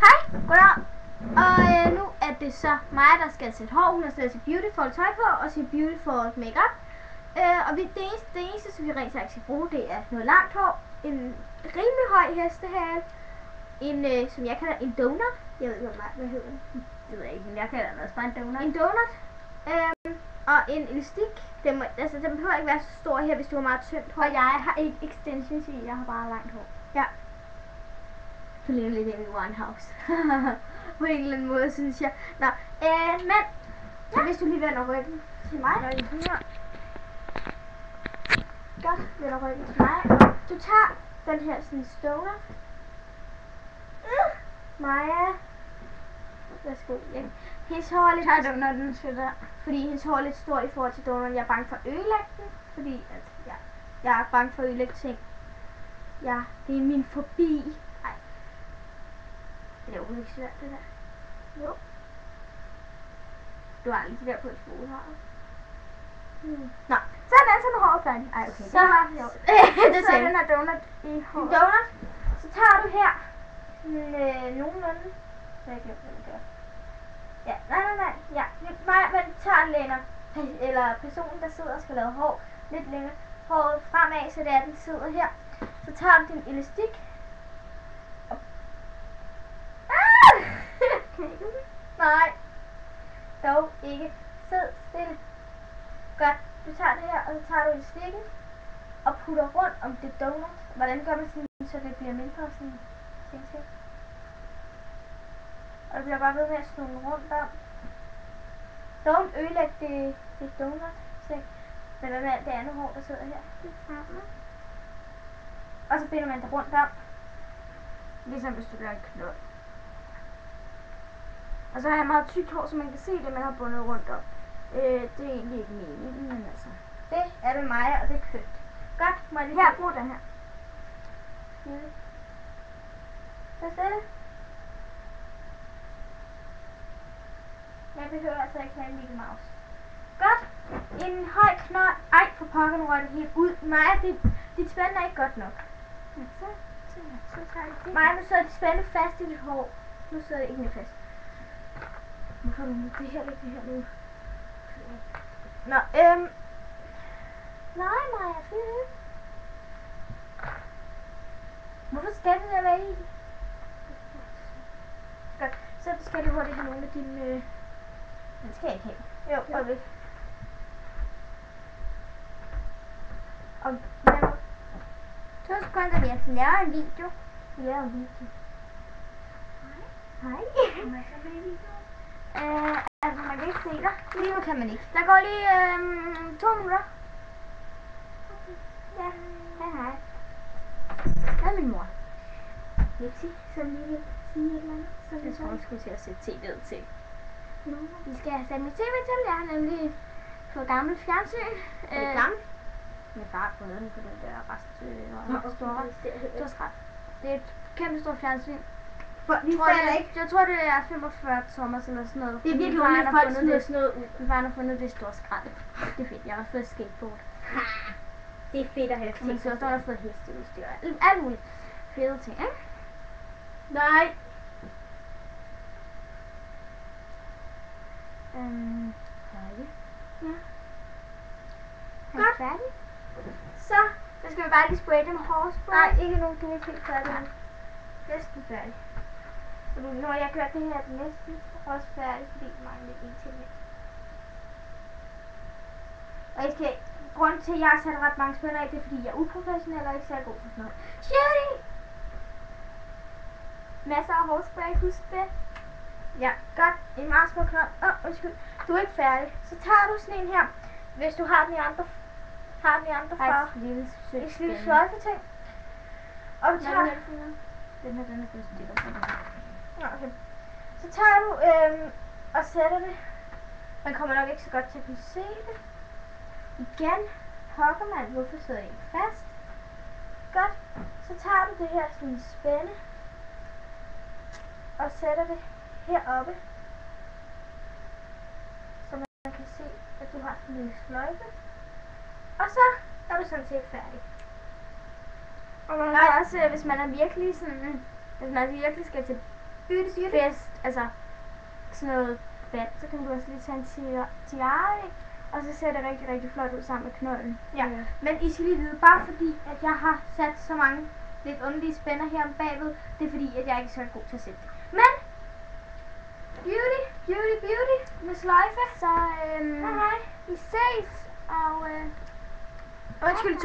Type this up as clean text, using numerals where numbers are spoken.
Hej, goddag. Og nu er det så mig, der skal sætte hår. Hun har sat sit beautiful tøj på og sit beautiful makeup. Og det eneste, som vi rent faktisk skal bruge, det er noget langt hår, en rimelig høj hestehale, en, som jeg kalder en donut. Jeg ved ikke, hvad hedder den? Det ved jeg ikke, men jeg kalder den også bare en donut. En donut. Og en elastik. Den behøver ikke være så stor her, hvis du har meget tyndt hår. Og jeg har ikke extensions i, jeg har bare langt hår. Ja. Du ligner lidt Amy Winehouse. På en eller anden måde, synes jeg. Nå, men ja. Hvis du lige vender ryggen til mig. Godt, vender ryggen til mig. Du tager den her sådan stoner. Maja. Værsgo. Hendes hår er lidt... Tager donutten til der. Fordi hendes hår er lidt stort i forhold til donutten. Jeg er bange for at ødelægge den. Fordi at, ja, jeg er bange for at ødelægge ting. Ja, det er min fobi. Ej. Det er overhovedet ikke svært, det der. Jo. Du har aldrig det der på et skole, har du? Nå, så er den altså med håret færdig. Ej, okay. Så har vi jo. Så er den her donut i håret. Donut. Så tager du her nogenlunde. Så jeg glemte, hvad man gør. Ja, nej. Ja, man tager længere. Eller personen, der sidder og skal lave hår lidt længere. Håret fremad, så det er, den sidder her. Så tager du din elastik. Nej. Dog ikke. Sid stille. Godt. Du tager det her, og så tager du elastikken og putter rundt om det donut. Hvordan gør man sådan, så det bliver mindre sådan ting. Og det bliver bare ved med at snurre rundt om. Don't ødelægge det donut ting. Men hvad med det andet hår, der sidder her? Og så binder man det rundt om. Ligesom hvis du gør en knold. Og så har jeg meget tykt hår, så man kan se det, man har bundet rundt om. Det er egentlig ikke meningen, men altså. Det er det mig, og det er kønt. Godt, må jeg lige her, brug den her. Så stille. Jeg behøver altså ikke have en lille Mouse. Godt. En høj knold. Ej, for pokker, nu røg det helt ud. Maja, dit spænde er ikke godt nok. Så tager jeg det. Maja, nu sidder dit spænde fast i dit hår. Nu sidder det ikke mere fast. Nu får du det her nu. Nå, nej, Maja, fint. Hvorfor skal det der være i? Godt, så skal du hurtigt have nogle af dine... Den skal jeg ikke have. Jo, prøv det. Og 2 sekunder, vi har lavet en video. Hej. Altså, man kan ikke se dig. Lige nu kan man ikke. Der går lige 2 minutter. Ja, hej. Det er min mor. Lipsi, som lige vil sige et eller andet. Jeg tror, vi skulle til at sætte tv'et til. Vi skal have sat mit tv til. Jeg har nemlig fået gammelt fjernsyn. Er det gammelt? Min far har fundet den på den der store. Det er et kæmpe stort fjernsyn. Jeg tror det er 45 tommer eller sådan noget. Det er virkelig ondt, at folk smider sådan noget ud. Min far har fundet det store skrald. Det er fedt. Jeg har fået skateboard. Det er fedt at have Min søster har fået hesteudstyr. Alt muligt fede ting, ikke? Nej. Færdig. Ja. Er du færdig? Så skal vi bare lige spraye det med hårspray. Nej, ikke nu. Du er ikke helt færdig. Næsten færdig. Nu har jeg gjort det her næsten også færdig, fordi jeg mangler lidt en til her. Og jeg skal, grunden til at jeg har sat ret mange spænder af, det er fordi jeg er uprofessionel og ikke særlig god for sådan noget. Shitty! Masser af hårspray, husk det. Ja, godt. En meget små knop. Undskyld. Du er ikke færdig. Så tager du sådan en her, hvis du har den i andre farver. Et lille sløjfeting. Og du tager... Den er blevet stillet sådan her. Okay. Så tager du og sætter det. Man kommer nok ikke så godt til at kunne se det. Igen hokker man, hvorfor sidder det ikke fast. Godt. Så tager du det her sådan spænde og sætter det heroppe, så man kan se, at du har sådan en lille sløjfe. Og så er du sådan set færdig. Og man kan også, hvis man er virkelig sådan, hvis man virkelig skal til fest, altså sådan noget vand, så kan du også lige tage en tiara i, og så ser det rigtig, rigtig flot ud sammen med knolden. Ja, men I skal lige vide, bare fordi at jeg har sat så mange lidt underlige spænder her om bagved, det er fordi at jeg ikke er så god til at sætte det. Men beauty med sløjfe. Så Hej. vi ses, og undskyld,